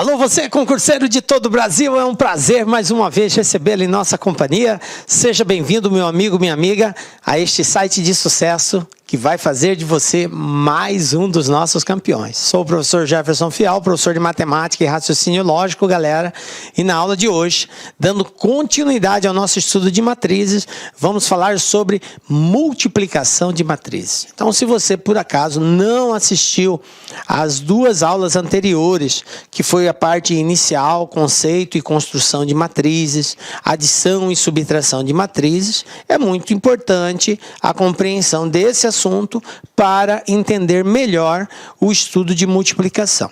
Alô, você concurseiro de todo o Brasil, é um prazer mais uma vez recebê-lo em nossa companhia. Seja bem-vindo, meu amigo, minha amiga, a este site de sucesso que vai fazer de você mais um dos nossos campeões. Sou o professor Jefferson Fial, professor de matemática e raciocínio lógico, galera. E na aula de hoje, dando continuidade ao nosso estudo de matrizes, vamos falar sobre multiplicação de matrizes. Então, se você, por acaso, não assistiu às duas aulas anteriores, que foi a parte inicial, conceito e construção de matrizes, adição e subtração de matrizes, é muito importante a compreensão desse assunto para entender melhor o estudo de multiplicação.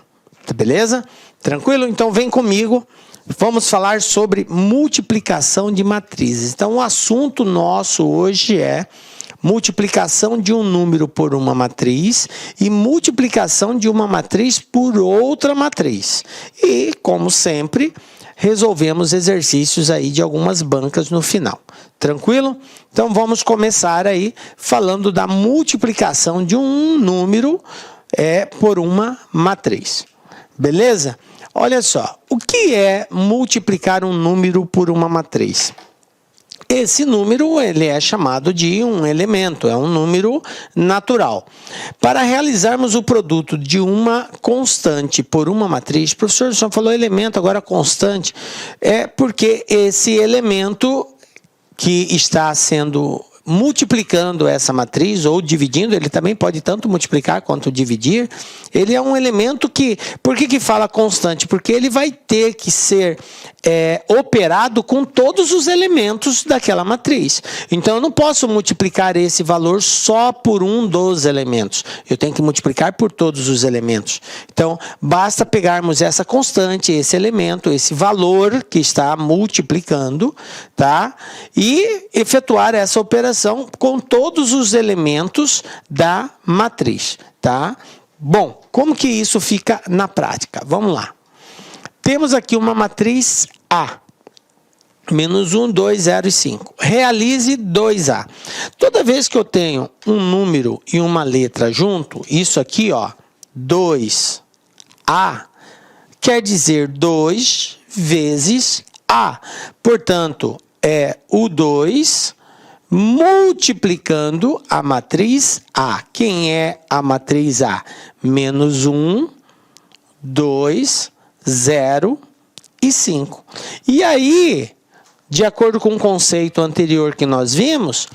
Beleza? Tranquilo? Então vem comigo. Vamos falar sobre multiplicação de matrizes. Então o assunto nosso hoje é multiplicação de um número por uma matriz e multiplicação de uma matriz por outra matriz. E, como sempre, resolvemos exercícios aí de algumas bancas no final. Tranquilo? Então vamos começar aí falando da multiplicação de um número por uma matriz. Beleza? Olha só, o que é multiplicar um número por uma matriz? Esse número ele é chamado de um elemento, é um número natural. Para realizarmos o produto de uma constante por uma matriz, o professor só falou elemento, agora constante, é porque esse elemento que está sendo multiplicando essa matriz ou dividindo, ele também pode tanto multiplicar quanto dividir, ele é um elemento que, por que fala constante? Porque ele vai ter que ser operado com todos os elementos daquela matriz. Então eu não posso multiplicar esse valor só por um dos elementos, eu tenho que multiplicar por todos os elementos. Então basta pegarmos essa constante, esse elemento, esse valor que está multiplicando, tá? E efetuar essa operação com todos os elementos da matriz, tá? Bom, como que isso fica na prática? Vamos lá. Temos aqui uma matriz A. Menos 1, 2, 0 e 5. Realize 2A. Toda vez que eu tenho um número e uma letra junto, isso aqui, ó, 2A, quer dizer 2 vezes A. Portanto, é o 2 multiplicando a matriz A. Quem é a matriz A? Menos 1, 2, 0 e 5. E aí, de acordo com o conceito anterior que nós vimos,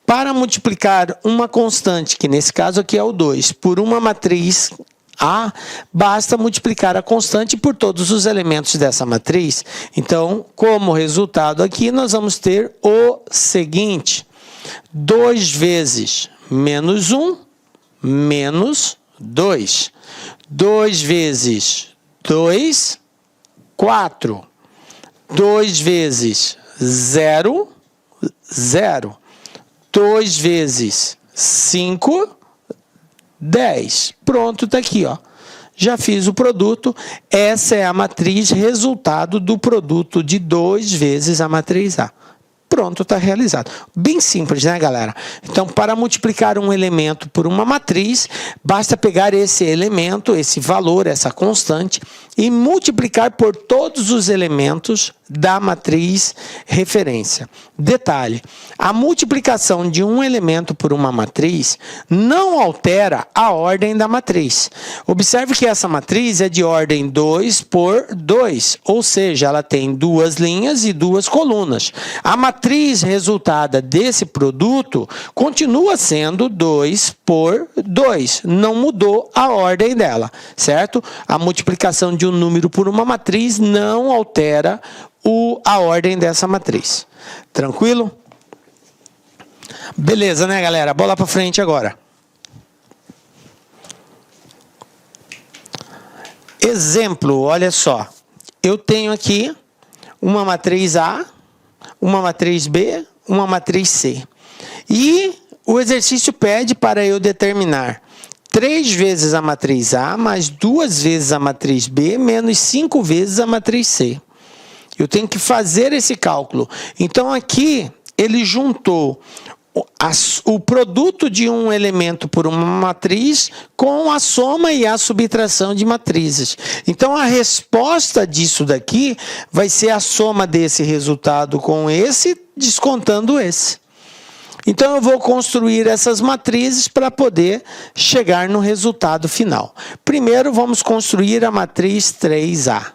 para multiplicar uma constante, que nesse caso aqui é o 2, por uma matriz A, basta multiplicar a constante por todos os elementos dessa matriz. Então, como resultado aqui, nós vamos ter o seguinte: 2 vezes menos 1, menos 2. 2 vezes 2, 4. 2 vezes 0, 0. 2 vezes 5, 10. Pronto, está aqui, ó. Já fiz o produto. Essa é a matriz resultado do produto de 2 vezes a matriz A. Pronto, está realizado. Bem simples, né, galera? Então, para multiplicar um elemento por uma matriz, basta pegar esse elemento, esse valor, essa constante, e multiplicar por todos os elementos da matriz referência. Detalhe: a multiplicação de um elemento por uma matriz não altera a ordem da matriz. Observe que essa matriz é de ordem 2 por 2, ou seja, ela tem 2 linhas e 2 colunas. A matriz resultada desse produto continua sendo 2 por 2, não mudou a ordem dela, certo? A multiplicação de um número por uma matriz não altera a ordem dessa matriz. Tranquilo? Beleza, né, galera? Bola para frente agora. Exemplo, olha só. Eu tenho aqui uma matriz A, uma matriz B, uma matriz C. E o exercício pede para eu determinar 3 vezes a matriz A, mais 2 vezes a matriz B, menos 5 vezes a matriz C. Eu tenho que fazer esse cálculo. Então, aqui, ele juntou o produto de um elemento por uma matriz com a soma e a subtração de matrizes. Então, a resposta disso daqui vai ser a soma desse resultado com esse, descontando esse. Então, eu vou construir essas matrizes para poder chegar no resultado final. Primeiro, vamos construir a matriz 3A.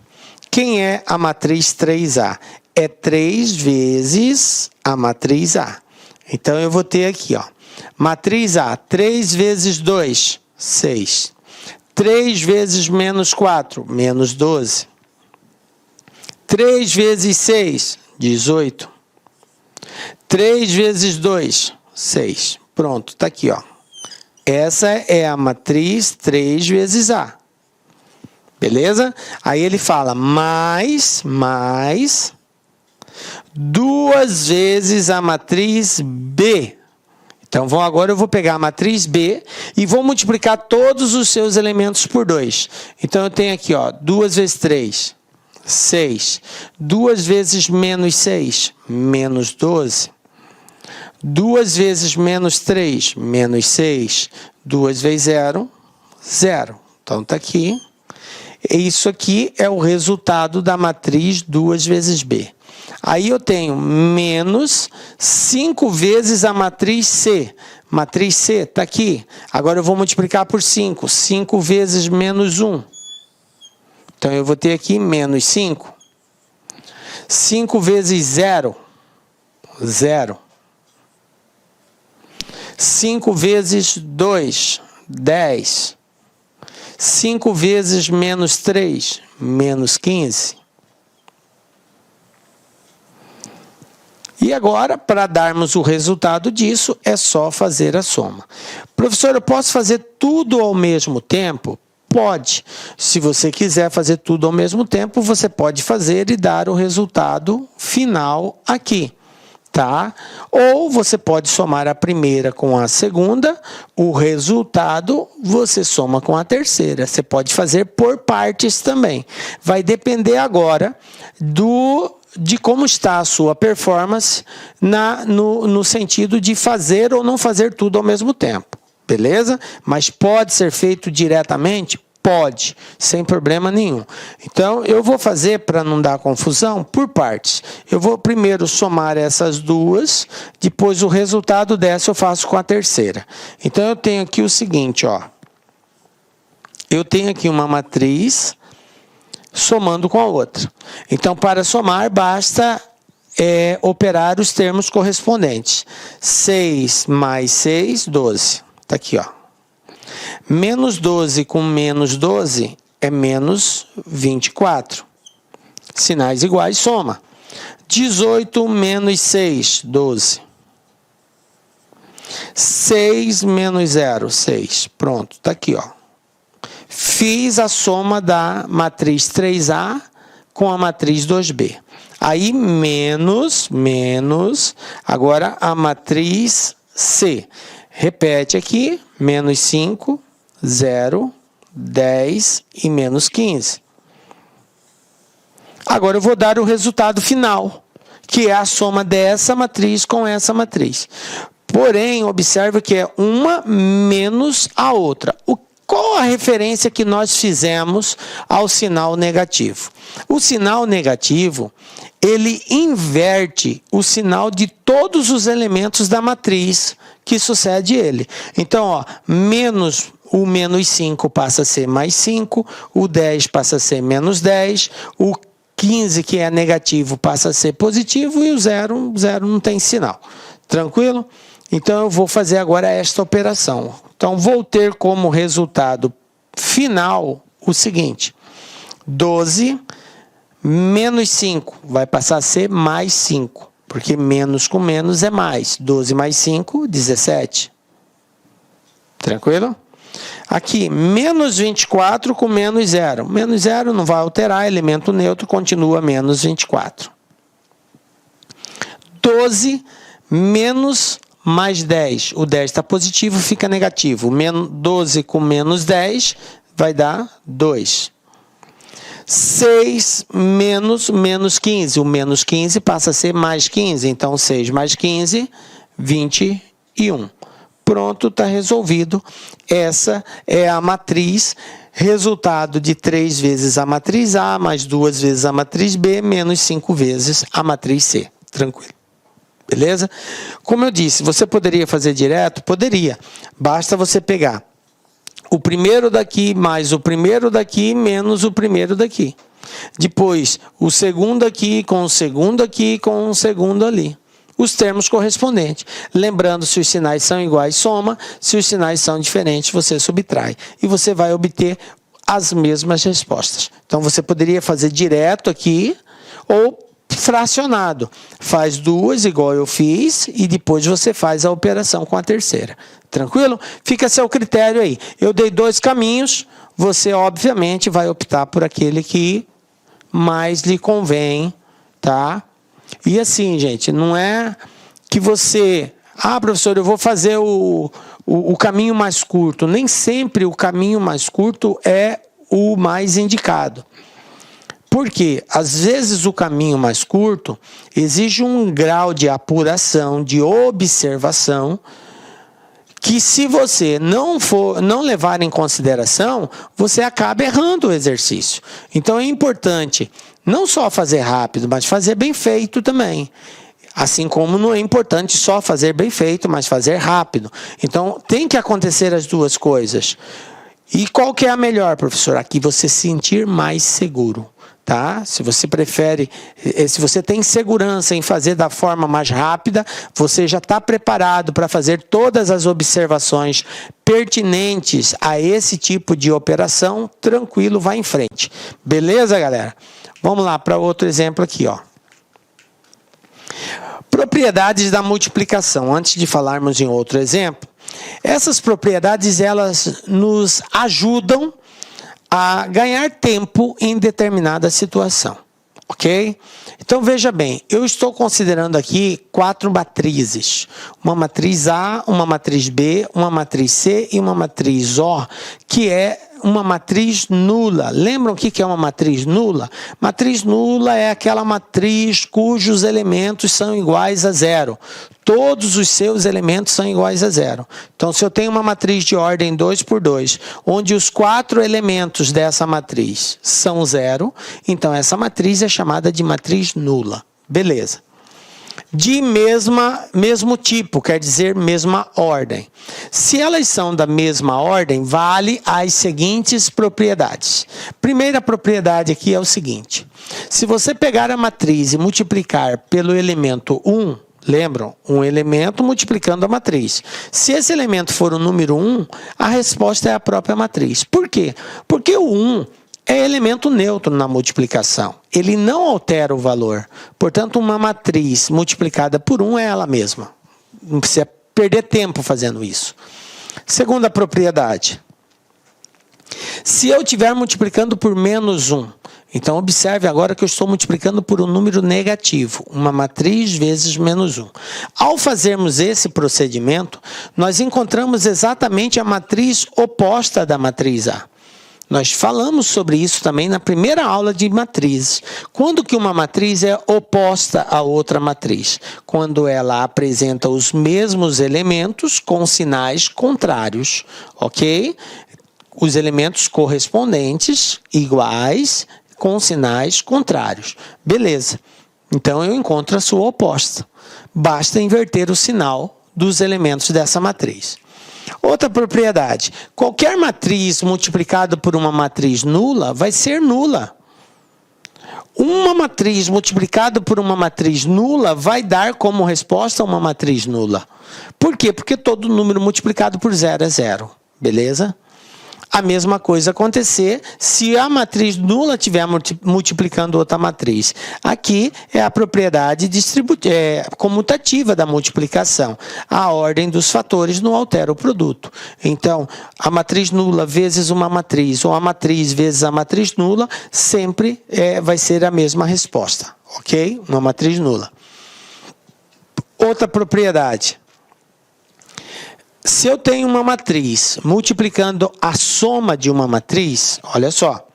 Quem é a matriz 3A? É 3 vezes a matriz A. Então, eu vou ter aqui, ó, matriz A, 3 vezes 2, 6. 3 vezes menos 4, menos 12. 3 vezes 6, 18. 3 vezes 2, 6. Pronto, está aqui, ó. Essa é a matriz 3 vezes A. Beleza? Aí ele fala mais 2 vezes a matriz B. Então, agora eu vou pegar a matriz B e vou multiplicar todos os seus elementos por 2. Então, eu tenho aqui, ó, 2 vezes 3, 6. 2 vezes menos 6, menos 12. 2 vezes menos 3, menos 6. 2 vezes 0, 0. Então, está aqui. Isso aqui é o resultado da matriz 2 vezes B. Aí eu tenho menos 5 vezes a matriz C. Matriz C está aqui. Agora eu vou multiplicar por 5. 5 vezes menos 1. Então eu vou ter aqui menos 5. 5 vezes 0. 0. 5 vezes 2. 10. 5 vezes menos 3. Menos 15. E agora, para darmos o resultado disso, é só fazer a soma. Professor, eu posso fazer tudo ao mesmo tempo? Pode. Se você quiser fazer tudo ao mesmo tempo, você pode fazer e dar o resultado final aqui, tá? Ou você pode somar a primeira com a segunda, o resultado você soma com a terceira. Você pode fazer por partes também. Vai depender agora de como está a sua performance no sentido de fazer ou não fazer tudo ao mesmo tempo, beleza? Mas pode ser feito diretamente? Pode, sem problema nenhum. Então, eu vou fazer, para não dar confusão, por partes. Eu vou primeiro somar essas duas, depois o resultado dessa eu faço com a terceira. Então, eu tenho aqui o seguinte, ó. Eu tenho aqui uma matriz somando com a outra. Então, para somar, basta operar os termos correspondentes. 6 mais 6, 12. Está aqui, ó. Menos 12 com menos 12 é menos 24. Sinais iguais, soma. 18 menos 6, 12. 6 menos 0, 6. Pronto, está aqui, ó. Fiz a soma da matriz 3A com a matriz 2B. Aí, menos, agora a matriz C. Repete aqui, menos 5, 0, 10 e menos 15. Agora eu vou dar o resultado final, que é a soma dessa matriz com essa matriz. Porém, observe que é uma menos a outra. Qual a referência que nós fizemos ao sinal negativo? O sinal negativo, ele inverte o sinal de todos os elementos da matriz que sucede ele. Então, ó, o menos 5 passa a ser mais 5, o 10 passa a ser menos 10, o 15, que é negativo, passa a ser positivo, e o 0 não tem sinal. Tranquilo? Então, eu vou fazer agora esta operação. Então, vou ter como resultado final o seguinte: 12 menos 5 vai passar a ser mais 5, porque menos com menos é mais. 12 mais 5, 17. Tranquilo? Aqui, menos 24 com menos 0. Menos 0 não vai alterar, elemento neutro, continua menos 24. 12 menos mais 10. O 10 está positivo, fica negativo. 12 com menos 10 vai dar 2. 6 menos 15. O menos 15 passa a ser mais 15. Então, 6 mais 15, 21. Pronto, está resolvido. Essa é a matriz, resultado de 3 vezes a matriz A, mais 2 vezes a matriz B, menos 5 vezes a matriz C. Tranquilo. Beleza? Como eu disse, você poderia fazer direto? Poderia. Basta você pegar o primeiro daqui, mais o primeiro daqui, menos o primeiro daqui. Depois, o segundo aqui, com o segundo aqui, com o segundo ali. Os termos correspondentes. Lembrando, se os sinais são iguais, soma. Se os sinais são diferentes, você subtrai. E você vai obter as mesmas respostas. Então, você poderia fazer direto aqui ou fracionado. Faz 2, igual eu fiz, e depois você faz a operação com a terceira. Tranquilo? Fica a seu critério aí. Eu dei 2 caminhos, você, obviamente, vai optar por aquele que mais lhe convém, tá? E assim, gente, não é que você... Ah, professor, eu vou fazer o caminho mais curto. Nem sempre o caminho mais curto é o mais indicado. Porque, às vezes, o caminho mais curto exige um grau de apuração, de observação, que se você não levar em consideração, você acaba errando o exercício. Então, é importante não só fazer rápido, mas fazer bem feito também. Assim como não é importante só fazer bem feito, mas fazer rápido. Então, tem que acontecer as duas coisas. E qual que é a melhor, professor? Aqui você se sentir mais seguro. Tá? Se você prefere, se você tem segurança em fazer da forma mais rápida, você já está preparado para fazer todas as observações pertinentes a esse tipo de operação, tranquilo, vai em frente. Beleza, galera? Vamos lá para outro exemplo aqui, ó. Propriedades da multiplicação. Antes de falarmos em outro exemplo, essas propriedades elas nos ajudam a ganhar tempo em determinada situação, ok? Então, veja bem, eu estou considerando aqui 4 matrizes. Uma matriz A, uma matriz B, uma matriz C e uma matriz O, que é uma matriz nula. Lembram o que é uma matriz nula? Matriz nula é aquela matriz cujos elementos são iguais a 0. Todos os seus elementos são iguais a 0. Então, se eu tenho uma matriz de ordem 2 por 2, onde os 4 elementos dessa matriz são 0, então essa matriz é chamada de matriz nula. Beleza. De mesmo tipo, quer dizer mesma ordem. Se elas são da mesma ordem, vale as seguintes propriedades. Primeira propriedade aqui é o seguinte. Se você pegar a matriz e multiplicar pelo elemento 1, lembram? Um elemento multiplicando a matriz. Se esse elemento for o número 1, a resposta é a própria matriz. Por quê? Porque o 1 é elemento neutro na multiplicação. Ele não altera o valor. Portanto, uma matriz multiplicada por 1 é ela mesma. Não precisa perder tempo fazendo isso. Segunda propriedade. Se eu estiver multiplicando por menos 1, então observe agora que eu estou multiplicando por um número negativo, uma matriz vezes menos 1. Ao fazermos esse procedimento, nós encontramos exatamente a matriz oposta da matriz A. Nós falamos sobre isso também na primeira aula de matrizes. Quando que uma matriz é oposta a outra matriz? Quando ela apresenta os mesmos elementos com sinais contrários, ok? Os elementos correspondentes, iguais, com sinais contrários. Beleza. Então, eu encontro a sua oposta. Basta inverter o sinal dos elementos dessa matriz. Outra propriedade. Qualquer matriz multiplicada por uma matriz nula vai ser nula. Uma matriz multiplicada por uma matriz nula vai dar como resposta uma matriz nula. Por quê? Porque todo número multiplicado por 0 é 0. Beleza? A mesma coisa acontecer se a matriz nula estiver multiplicando outra matriz. Aqui é a propriedade comutativa da multiplicação. A ordem dos fatores não altera o produto. Então, a matriz nula vezes uma matriz, ou a matriz vezes a matriz nula, sempre vai ser a mesma resposta. Ok? Uma matriz nula. Outra propriedade. Se eu tenho uma matriz multiplicando a soma de uma matriz, olha só,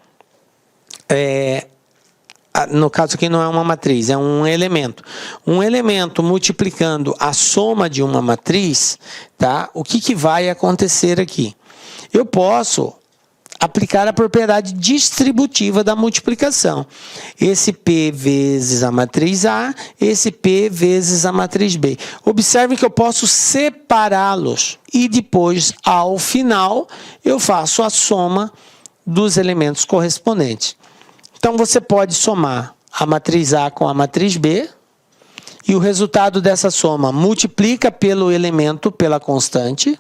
no caso aqui não é uma matriz, é um elemento. Um elemento multiplicando a soma de uma matriz, tá? O que vai acontecer aqui? Eu posso aplicar a propriedade distributiva da multiplicação. Esse P vezes a matriz A, esse P vezes a matriz B. Observe que eu posso separá-los e depois, ao final, eu faço a soma dos elementos correspondentes. Então, você pode somar a matriz A com a matriz B, e o resultado dessa soma multiplica pelo elemento, pela constante,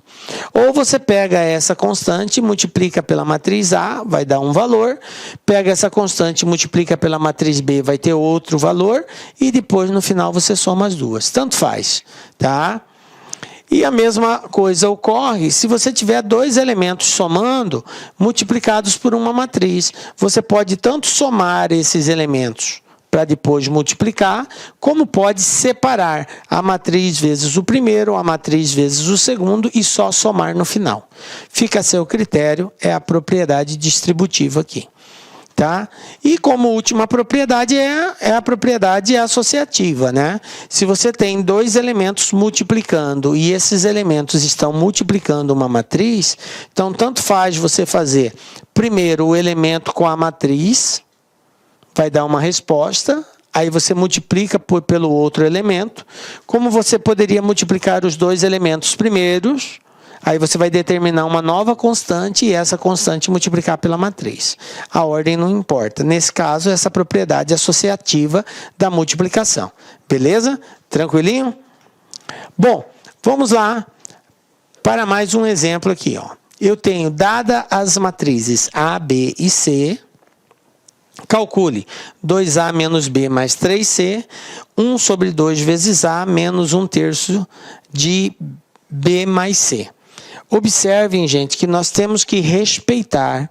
ou você pega essa constante, multiplica pela matriz A, vai dar um valor, pega essa constante, multiplica pela matriz B, vai ter outro valor, e depois no final você soma as duas. Tanto faz, tá? E a mesma coisa ocorre se você tiver dois elementos somando, multiplicados por uma matriz. Você pode tanto somar esses elementos para depois multiplicar, como pode separar a matriz vezes o primeiro, a matriz vezes o segundo e só somar no final. Fica a seu critério, é a propriedade distributiva aqui. Tá? E como última propriedade é a propriedade associativa, né? Se você tem dois elementos multiplicando e esses elementos estão multiplicando uma matriz, então tanto faz você fazer primeiro o elemento com a matriz, vai dar uma resposta, aí você multiplica pelo outro elemento, como você poderia multiplicar os dois elementos primeiros, aí você vai determinar uma nova constante e essa constante multiplicar pela matriz. A ordem não importa. Nesse caso, essa propriedade associativa da multiplicação. Beleza? Tranquilinho? Bom, vamos lá para mais um exemplo aqui. Ó. Eu tenho, dada as matrizes A, B e C, calcule 2A menos B mais 3C, 1 sobre 2 vezes A menos 1/3 de B mais C. Observem, gente, que nós temos que respeitar,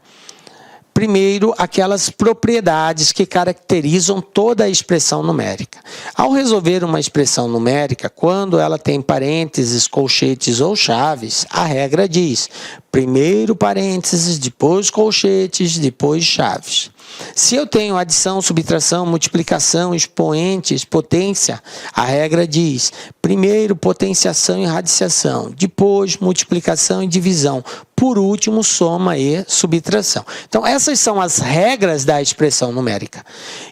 primeiro, aquelas propriedades que caracterizam toda a expressão numérica. Ao resolver uma expressão numérica, quando ela tem parênteses, colchetes ou chaves, a regra diz: primeiro parênteses, depois colchetes, depois chaves. Se eu tenho adição, subtração, multiplicação, expoentes, potência, a regra diz: primeiro potenciação e radiciação, depois multiplicação e divisão, por último soma e subtração. Então essas são as regras da expressão numérica.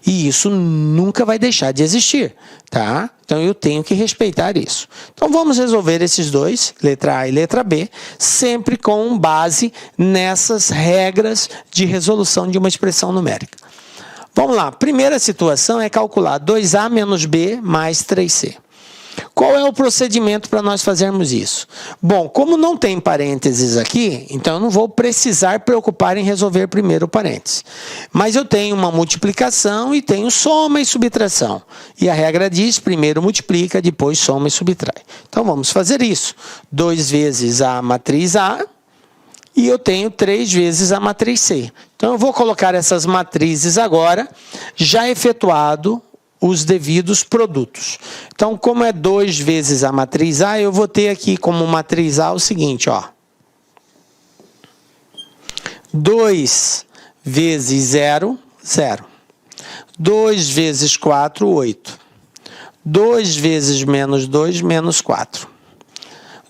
E isso nunca vai deixar de existir, tá? Então eu tenho que respeitar isso. Então vamos resolver esses dois, letra A e letra B, sempre com base nessas regras de resolução de uma expressão numérica. Vamos lá, primeira situação é calcular 2A menos B mais 3C. Qual é o procedimento para nós fazermos isso? Bom, como não tem parênteses aqui, então eu não vou precisar preocupar em resolver primeiro o parênteses. Mas eu tenho uma multiplicação e tenho soma e subtração. E a regra diz, primeiro multiplica, depois soma e subtrai. Então vamos fazer isso. 2 vezes a matriz A e eu tenho 3 vezes a matriz C. Então eu vou colocar essas matrizes agora, já efetuado os devidos produtos. Então, como é 2 vezes a matriz A, eu vou ter aqui como matriz A o seguinte, ó. 2 vezes 0, 0. 2 vezes 4, 8. 2 vezes menos 2, menos 4.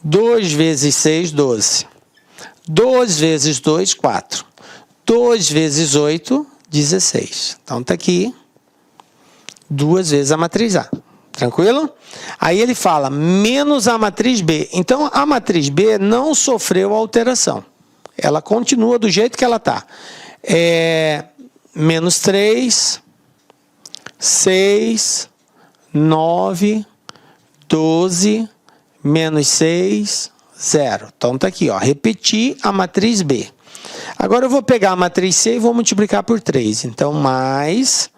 2 vezes 6, 12. 2 vezes 2, 4. 2 vezes 8, 16. Então, está aqui 2 vezes a matriz A. Tranquilo? Aí ele fala menos a matriz B. Então, a matriz B não sofreu alteração. Ela continua do jeito que ela está. Menos 3, 6, 9, 12, menos 6, 0. Então, está aqui, ó. Repetir a matriz B. Agora, eu vou pegar a matriz C e vou multiplicar por 3. Então, mais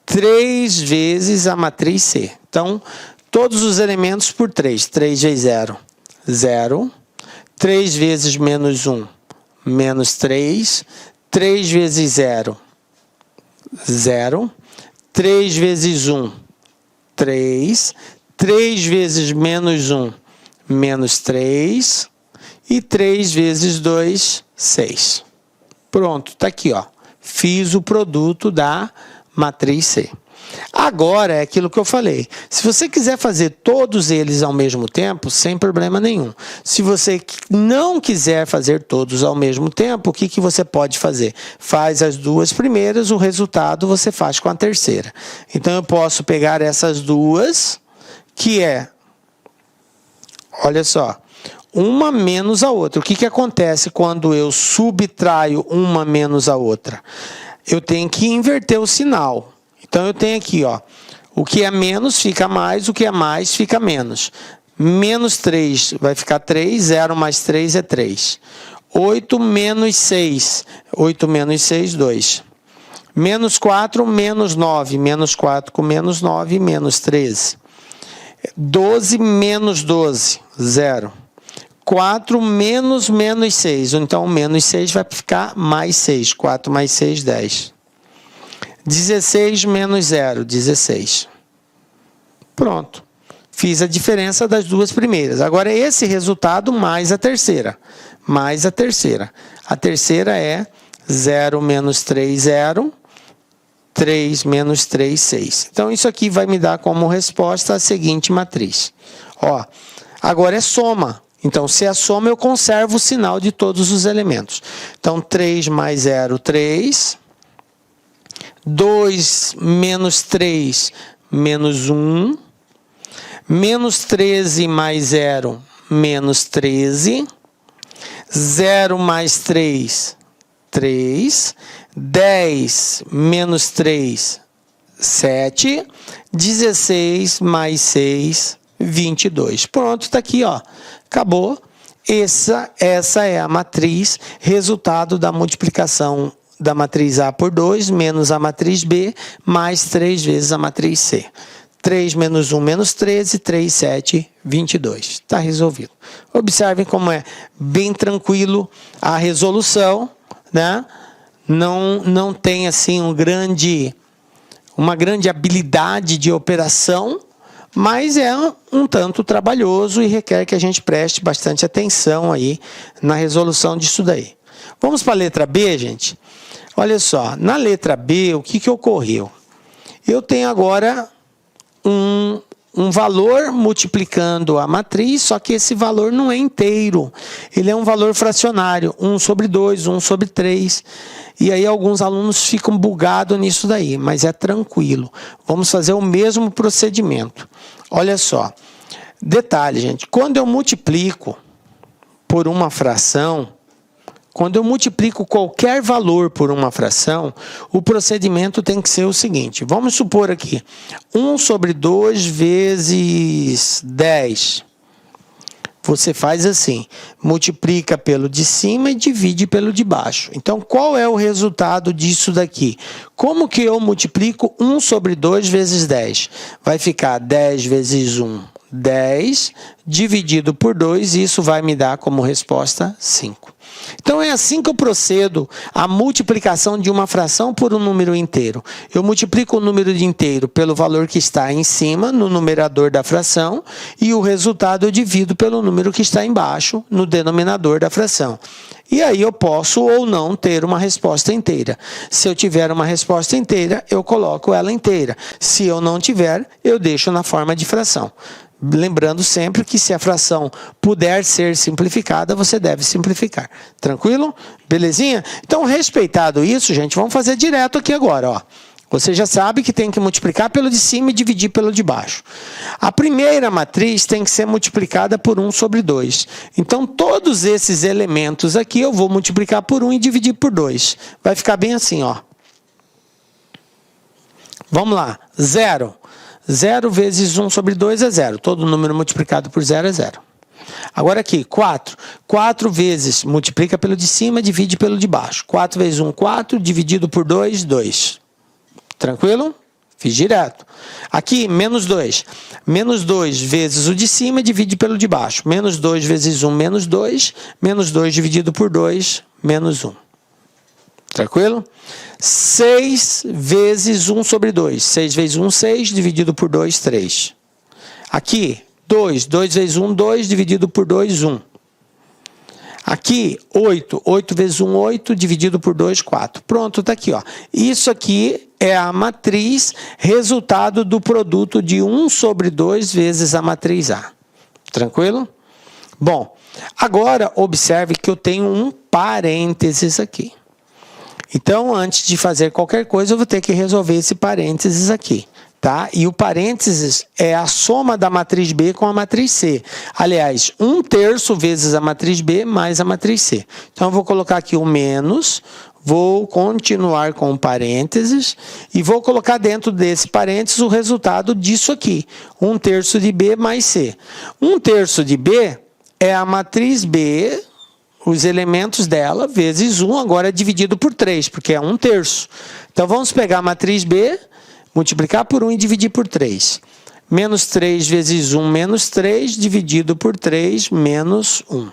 3 vezes a matriz C. Então, todos os elementos por 3. 3 vezes 0, 0. 3 vezes menos 1, menos 3. 3 vezes 0, 0. 3 vezes 1, 3. 3 vezes menos 1, menos 3. E 3 vezes 2, 6. Pronto, está aqui, ó. Fiz o produto da matriz C. Agora é aquilo que eu falei. Se você quiser fazer todos eles ao mesmo tempo, sem problema nenhum. Se você não quiser fazer todos ao mesmo tempo, o que você pode fazer? Faz as duas primeiras, o resultado você faz com a terceira. Então eu posso pegar essas duas, que é, olha só, uma menos a outra. O que acontece quando eu subtraio uma menos a outra? Eu tenho que inverter o sinal. Então, eu tenho aqui, ó, o que é menos fica mais, o que é mais fica menos. Menos 3 vai ficar 3, 0 mais 3 é 3. 8 menos 6, 8 menos 6, 2. Menos 4, menos 9, menos 4 com menos 9, menos 13. 12 menos 12, 0. 4 menos 6, então menos 6 vai ficar mais 6, 4 mais 6, 10. 16 menos 0, 16. Pronto. Fiz a diferença das duas primeiras. Agora, esse resultado mais a terceira. Mais a terceira. A terceira é 0 menos 3, 0. 3 menos 3, 6. Então, isso aqui vai me dar como resposta a seguinte matriz. Ó, agora é soma. Então, se é soma, eu conservo o sinal de todos os elementos. Então, 3 mais 0, 3. 2 menos 3, menos 1. Menos 13 mais 0, menos 13. 0 mais 3, 3. 10 menos 3, 7. 16 mais 6, 22. Pronto, está aqui, ó. Acabou. Essa é a matriz, resultado da multiplicação da matriz A por 2, menos a matriz B, mais 3 vezes a matriz C. 3 menos 1, menos 13, 3, 7, 22. Está resolvido. Observem como é bem tranquilo a resolução, né? Não tem assim uma grande habilidade de operação, mas é um tanto trabalhoso e requer que a gente preste bastante atenção aí na resolução disso daí. Vamos para a letra B, gente? Olha só, na letra B, o que ocorreu? Eu tenho agora um valor multiplicando a matriz, só que esse valor não é inteiro. Ele é um valor fracionário, 1 sobre 2, 1 sobre 3. E aí alguns alunos ficam bugados nisso daí, mas é tranquilo. Vamos fazer o mesmo procedimento. Olha só, detalhe, gente, quando eu multiplico por uma fração, quando eu multiplico qualquer valor por uma fração, o procedimento tem que ser o seguinte. Vamos supor aqui, 1 sobre 2 vezes 10. Você faz assim, multiplica pelo de cima e divide pelo de baixo. Então, qual é o resultado disso daqui? Como que eu multiplico 1 sobre 2 vezes 10? Vai ficar 10 vezes 1, 10, dividido por 2, e isso vai me dar como resposta 5. Então, é assim que eu procedo a multiplicação de uma fração por um número inteiro. Eu multiplico o número inteiro pelo valor que está em cima, no numerador da fração, e o resultado eu divido pelo número que está embaixo, no denominador da fração. E aí eu posso ou não ter uma resposta inteira. Se eu tiver uma resposta inteira, eu coloco ela inteira. Se eu não tiver, eu deixo na forma de fração. Lembrando sempre que se a fração puder ser simplificada, você deve simplificar. Tranquilo? Belezinha? Então, respeitado isso, gente, vamos fazer direto aqui agora, ó. Você já sabe que tem que multiplicar pelo de cima e dividir pelo de baixo. A primeira matriz tem que ser multiplicada por 1 sobre 2. Então, todos esses elementos aqui eu vou multiplicar por 1 e dividir por 2. Vai ficar bem assim, ó. Vamos lá. 0. 0 vezes 1 sobre 2 é 0. Todo número multiplicado por 0 é 0. Agora aqui, 4. 4 vezes, multiplica pelo de cima, divide pelo de baixo. 4 vezes 1, 4, dividido por 2, 2. Tranquilo? Fiz direto. Aqui, menos 2. Menos 2 vezes o de cima, divide pelo de baixo. Menos 2 vezes 1, menos 2. Menos 2 dividido por 2, menos 1. Tranquilo? 6 vezes 1 sobre 2. 6 vezes 1, 6, dividido por 2, 3. Aqui, 2. 2 vezes 1, 2, dividido por 2, 1. Aqui, 8. 8 vezes 1, 8, dividido por 2, 4. Pronto, está aqui, ó. Isso aqui é a matriz resultado do produto de 1 sobre 2 vezes a matriz A. Tranquilo? Bom, agora observe que eu tenho um parênteses aqui. Então, antes de fazer qualquer coisa, eu vou ter que resolver esse parênteses aqui. Tá? E o parênteses é a soma da matriz B com a matriz C. Aliás, 1/3 vezes a matriz B mais a matriz C. Então, eu vou colocar aqui o menos, vou continuar com o parênteses e vou colocar dentro desse parênteses o resultado disso aqui. 1/3 de B mais C. 1/3 de B é a matriz B, os elementos dela, vezes 1, agora dividido por 3, porque é 1/3. Então, vamos pegar a matriz B, multiplicar por 1 e dividir por 3. Menos 3 vezes 1, menos 3, dividido por 3, menos 1.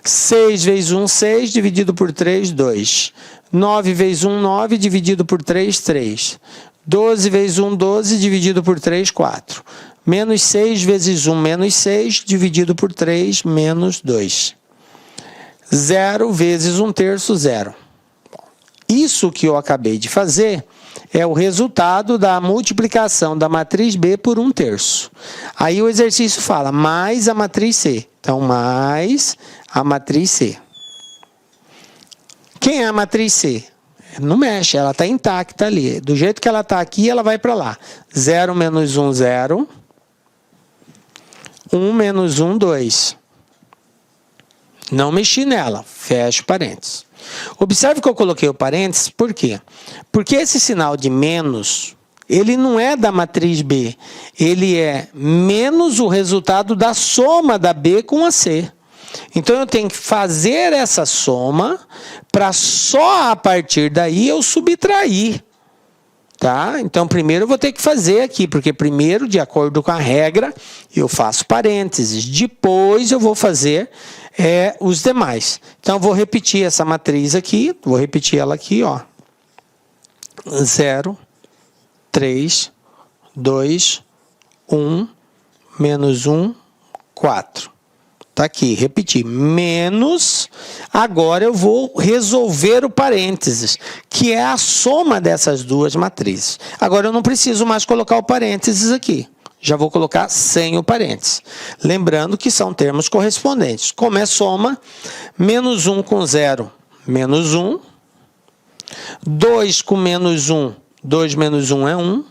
6 vezes 1, 6, dividido por 3, 2. 9 vezes 1, 9, dividido por 3, 3. 12 vezes 1, 12, dividido por 3, 4. Menos 6 vezes 1, menos 6, dividido por 3, menos 2. 0 vezes 1/3, 0. Isso que eu acabei de fazer é o resultado da multiplicação da matriz B por 1/3. Aí o exercício fala mais a matriz C. Então, mais a matriz C. Quem é a matriz C? Não mexe, ela está intacta ali. Do jeito que ela está aqui, ela vai para lá. 0 menos 1, 0. 1 menos 1, 2. Não mexi nela, fecho parênteses. Observe que eu coloquei o parênteses, por quê? Porque esse sinal de menos, ele não é da matriz B, ele é menos o resultado da soma da B com a C. Então, eu tenho que fazer essa soma para só a partir daí eu subtrair. Tá? Então, primeiro eu vou ter que fazer aqui, porque primeiro, de acordo com a regra, eu faço parênteses. Depois eu vou fazer os demais. Então, eu vou repetir essa matriz aqui, vou repetir ela aqui, ó. 0, 3, 2, 1, menos 1, 4. Está aqui, repetir, menos, agora eu vou resolver o parênteses, que é a soma dessas duas matrizes. Agora eu não preciso mais colocar o parênteses aqui, já vou colocar sem o parênteses. Lembrando que são termos correspondentes. Como é soma, menos 1 com 0, menos 1. 2 com menos 1, 2 menos 1 é 1.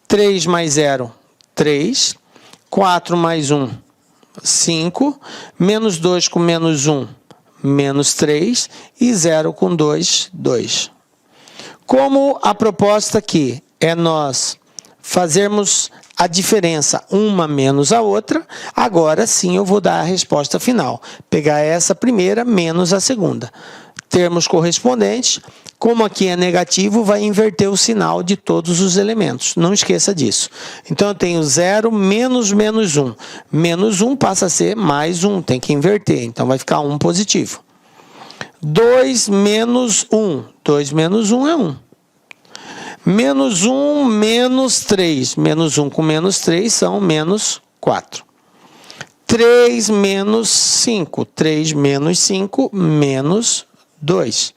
3 mais 0, 3. 4 mais 1, 5, menos 2 com menos 1, menos 3, e 0 com 2, 2. Como a proposta aqui é nós fazermos a diferença uma menos a outra, agora sim eu vou dar a resposta final. Pegar essa primeira menos a segunda. Termos correspondentes, como aqui é negativo, vai inverter o sinal de todos os elementos. Não esqueça disso. Então, eu tenho 0 menos menos 1. Menos 1 passa a ser mais 1, tem que inverter. Então, vai ficar 1 positivo. 2 menos 1. 2 menos 1 é 1. Menos 1 menos 3. Menos 1 com menos 3 são menos 4. 3 menos 5. 3 menos 5, menos 2.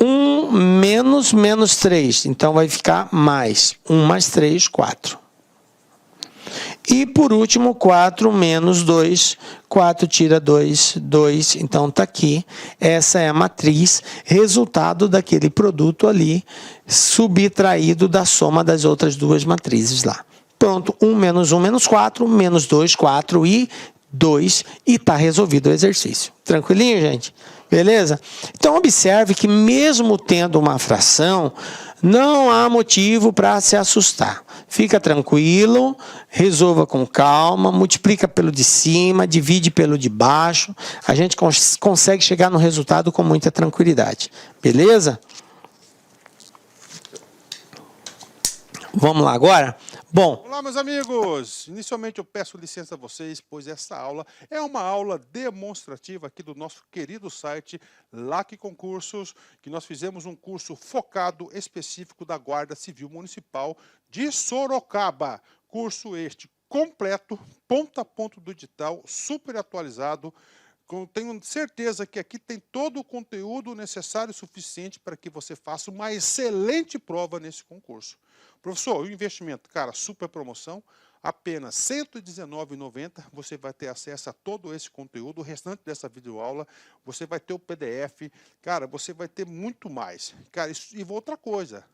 1 menos menos 3, então vai ficar mais. 1 mais 3, 4. E, por último, 4 menos 2, 4 tira 2, 2. Então, está aqui. Essa é a matriz, resultado daquele produto ali, subtraído da soma das outras duas matrizes lá. Pronto, 1 menos 4, menos 2, 4 e 2. E está resolvido o exercício. Tranquilinho, gente? Beleza? Então, observe que mesmo tendo uma fração, não há motivo para se assustar. Fica tranquilo, resolva com calma, multiplica pelo de cima, divide pelo de baixo. A gente consegue chegar no resultado com muita tranquilidade. Beleza? Vamos lá agora? Bom. Olá, meus amigos! Inicialmente eu peço licença a vocês, pois essa aula é uma aula demonstrativa aqui do nosso querido site LAC Concursos, que nós fizemos um curso focado específico da Guarda Civil Municipal de Sorocaba. Curso este completo, ponto a ponto do edital, super atualizado, tenho certeza que aqui tem todo o conteúdo necessário e suficiente para que você faça uma excelente prova nesse concurso. Professor, o investimento, cara, super promoção, apenas R$ 119,90, você vai ter acesso a todo esse conteúdo, o restante dessa videoaula, você vai ter o PDF, cara, você vai ter muito mais. Cara, e outra coisa,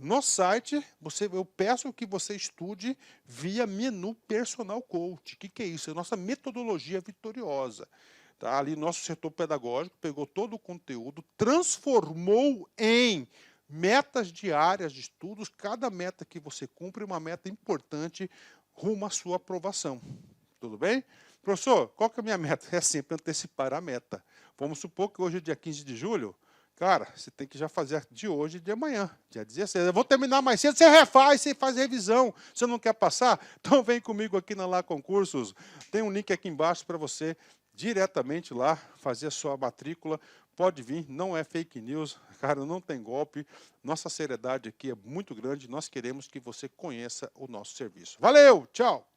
no site, eu peço que você estude via menu Personal Coach. O que é isso? É a nossa metodologia vitoriosa. Tá? Ali, nosso setor pedagógico pegou todo o conteúdo, transformou em metas diárias de estudos. Cada meta que você cumpre é uma meta importante rumo à sua aprovação. Tudo bem? Professor, qual que é a minha meta? É sempre antecipar a meta. Vamos supor que hoje é dia 15 de julho. Cara, você tem que já fazer de hoje e de amanhã, dia 16. Eu vou terminar mais cedo, você refaz, você faz revisão. Você não quer passar? Então vem comigo aqui na Lá Concursos. Tem um link aqui embaixo para você diretamente lá fazer a sua matrícula. Pode vir, não é fake news, cara, não tem golpe. Nossa seriedade aqui é muito grande. Nós queremos que você conheça o nosso serviço. Valeu, tchau!